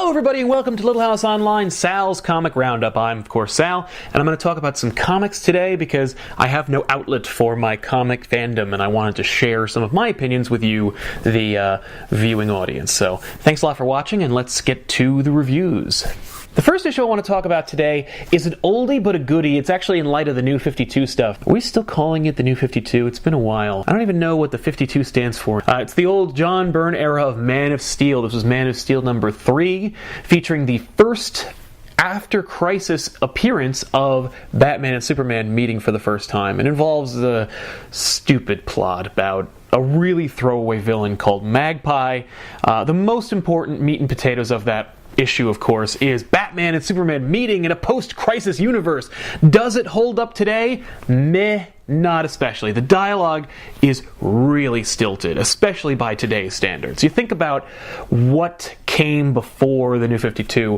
Hello everybody and welcome to Little House Online, Sal's Comic Roundup. I'm of course Sal, and I'm going to talk about some comics today because I have no outlet for my comic fandom and I wanted to share some of my opinions with you, the viewing audience. So thanks a lot for watching and let's get to the reviews. The first issue I want to talk about today is an oldie but a goodie. It's actually in light of the New 52 stuff. Are we still calling it the New 52? It's been a while. I don't even know what the 52 stands for. It's the old John Byrne era of Man of Steel. This was Man of Steel number 3, featuring the first after-crisis appearance of Batman and Superman meeting for the first time. It involves a stupid plot about a really throwaway villain called Magpie. The most important meat and potatoes of that issue, of course, is Batman and Superman meeting in a post-crisis universe. Does it hold up today? Meh, not especially. The dialogue is really stilted, especially by today's standards. You think about what came before the New 52,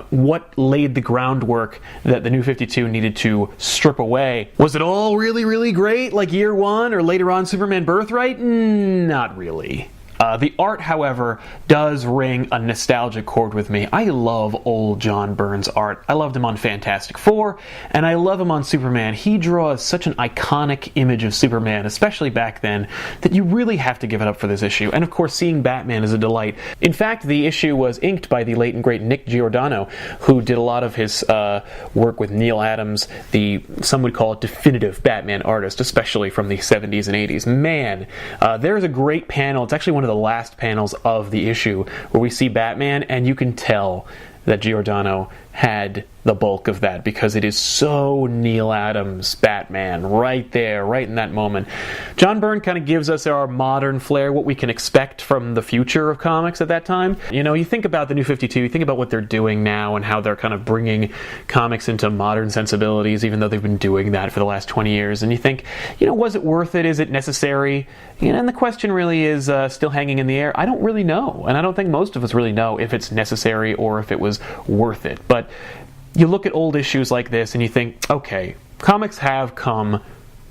what laid the groundwork that the New 52 needed to strip away. Was it all really, really great, like Year One or later on Superman Birthright? Not really. The art, however, does ring a nostalgic chord with me. I love old John Byrne's art. I loved him on Fantastic Four, and I love him on Superman. He draws such an iconic image of Superman, especially back then, that you really have to give it up for this issue. And of course, seeing Batman is a delight. In fact, the issue was inked by the late and great Nick Giordano, who did a lot of his work with Neil Adams, some would call it definitive Batman artist, especially from the 70s and 80s. Man, there's a great panel. It's actually one of the last panels of the issue where we see Batman, and you can tell that Giordano had the bulk of that because it is so Neil Adams Batman right there, right in that moment. John Byrne kind of gives us our modern flair, what we can expect from the future of comics at that time. You know, you think about the New 52, you think about what they're doing now and how they're kind of bringing comics into modern sensibilities, even though they've been doing that for the last 20 years, and you think, you know, was it worth it? Is it necessary? You know, and the question really is still hanging in the air. I don't really know, and I don't think most of us really know if it's necessary or if it was worth it. But you look at old issues like this and you think, okay, comics have come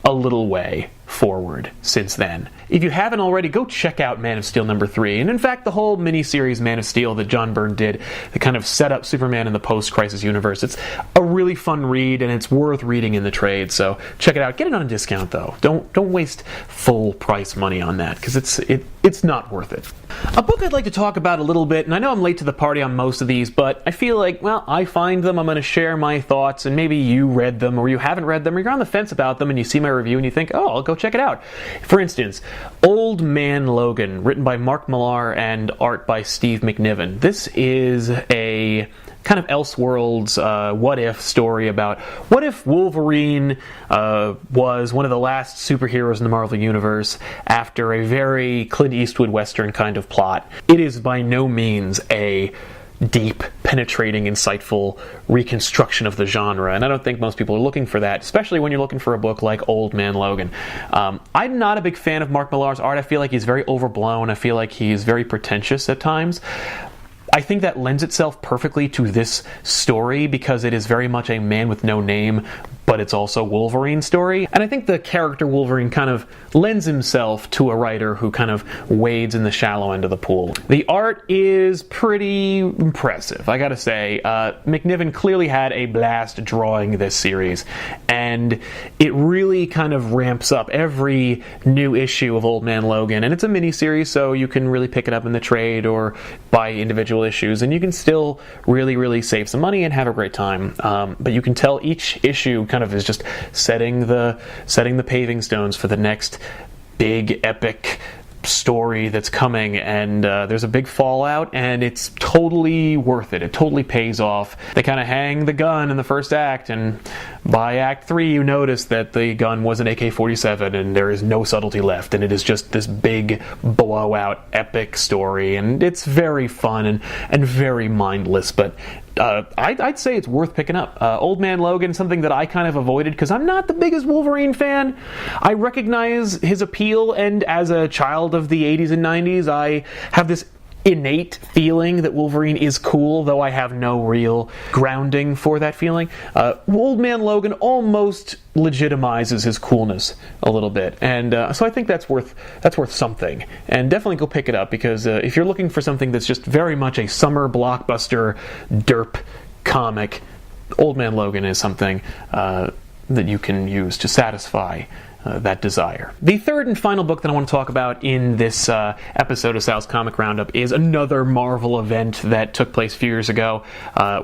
a little way forward since then. If you haven't already, go check out Man of Steel number 3, and in fact the whole miniseries Man of Steel that John Byrne did that kind of set up Superman in the post-crisis universe. It's a really fun read and it's worth reading in the trade, so check it out. Get it on a discount though. Don't waste full price money on that because it's not worth it. A book I'd like to talk about a little bit, and I know I'm late to the party on most of these, but I feel like, well, I find them, I'm going to share my thoughts, and maybe you read them or you haven't read them or you're on the fence about them and you see my review and you think, oh, I'll go check it out. For instance, Old Man Logan, written by Mark Millar and art by Steve McNiven. This is a kind of Elseworlds what-if story about what if Wolverine was one of the last superheroes in the Marvel Universe after a very Clint Eastwood Western kind of plot. It is by no means a deep, penetrating, insightful reconstruction of the genre, and I don't think most people are looking for that, especially when you're looking for a book like Old Man Logan. I'm not a big fan of Mark Millar's art. I feel like he's very overblown. I feel like he's very pretentious at times. I think that lends itself perfectly to this story because it is very much a man with no name, but it's also Wolverine story. And I think the character Wolverine kind of lends himself to a writer who kind of wades in the shallow end of the pool. The art is pretty impressive, I gotta say. McNiven clearly had a blast drawing this series, and it really kind of ramps up every new issue of Old Man Logan. And it's a mini-series, so you can really pick it up in the trade or buy individual issues, and you can still really, really save some money and have a great time. But you can tell each issue kind of is just setting the paving stones for the next big epic story that's coming, and there's a big fallout, and it's totally worth it. It totally pays off. They kind of hang the gun in the first act, and by Act 3 you notice that the gun was an AK-47 and there is no subtlety left, and it is just this big blowout epic story, and it's very fun and very mindless, but I'd say it's worth picking up. Old Man Logan, something that I kind of avoided because I'm not the biggest Wolverine fan. I recognize his appeal, and as a child of the 80s and 90s, I have this innate feeling that Wolverine is cool, though I have no real grounding for that feeling. Old Man Logan almost legitimizes his coolness a little bit, and so I think that's worth something. And definitely go pick it up, because if you're looking for something that's just very much a summer blockbuster derp comic, Old Man Logan is something that you can use to satisfy that desire. The third and final book that I want to talk about in this episode of Sal's Comic Roundup is another Marvel event that took place a few years ago,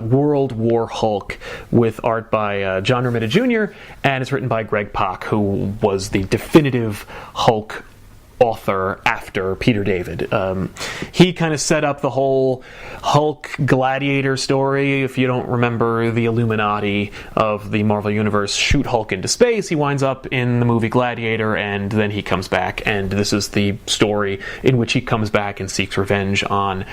World War Hulk, with art by John Romita Jr., and it's written by Greg Pak, who was the definitive Hulk author after Peter David. He kind of set up the whole Hulk Gladiator story. If you don't remember, the Illuminati of the Marvel Universe shoot Hulk into space. He winds up in the movie Gladiator, and then he comes back, and this is the story in which he comes back and seeks revenge on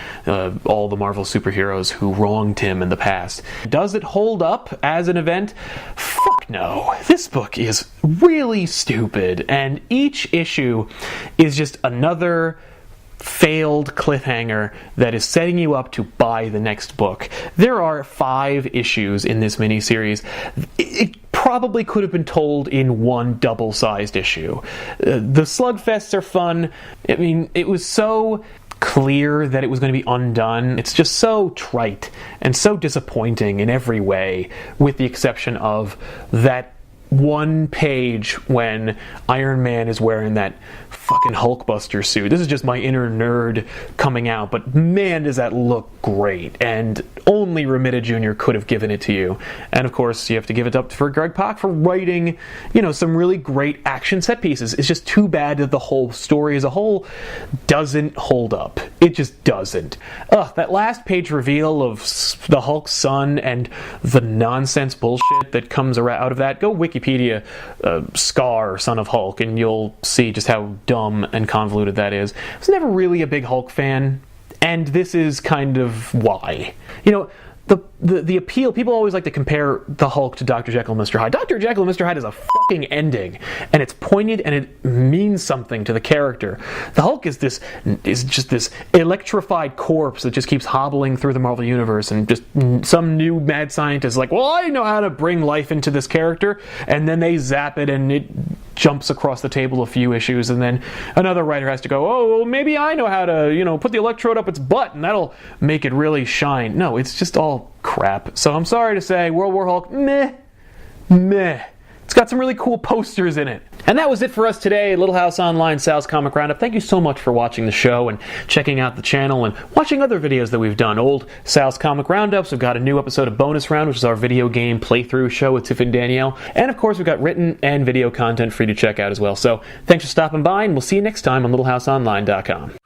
all the Marvel superheroes who wronged him in the past. Does it hold up as an event? Fuck no. This book is really stupid, and each issue is just another failed cliffhanger that is setting you up to buy the next book. There are 5 issues in this miniseries. It probably could have been told in one double-sized issue. The slugfests are fun. I mean, it was so clear that it was going to be undone. It's just so trite and so disappointing in every way, with the exception of that one page when Iron Man is wearing that fucking Hulkbuster suit. This is just my inner nerd coming out, but man, does that look great, and only Romita Jr. could have given it to you. And of course, you have to give it up for Greg Pak for writing, some really great action set pieces. It's just too bad that the whole story as a whole doesn't hold up. It just doesn't. That last page reveal of the Hulk's son and the nonsense bullshit that comes out of that, go Wikipedia Scar, Son of Hulk, and you'll see just how dumb and convoluted that is. I was never really a big Hulk fan, and this is kind of why. The appeal, people always like to compare the Hulk to Dr. Jekyll and Mr. Hyde. Dr. Jekyll and Mr. Hyde is a fucking ending, and it's poignant, and it means something to the character. The Hulk is just this electrified corpse that just keeps hobbling through the Marvel Universe, and just some new mad scientist is like, well, I know how to bring life into this character, and then they zap it, and it jumps across the table a few issues, and then another writer has to go, oh, well, maybe I know how to, put the electrode up its butt, and that'll make it really shine. No, it's just all crap. So I'm sorry to say, World War Hulk, meh. It's got some really cool posters in it. And that was it for us today, Little House Online, Sal's Comic Roundup. Thank you so much for watching the show and checking out the channel and watching other videos that we've done. Old Sal's Comic Roundups. We've got a new episode of Bonus Round, which is our video game playthrough show with Tiff and Danielle. And of course, we've got written and video content for you to check out as well. So thanks for stopping by, and we'll see you next time on LittleHouseOnline.com.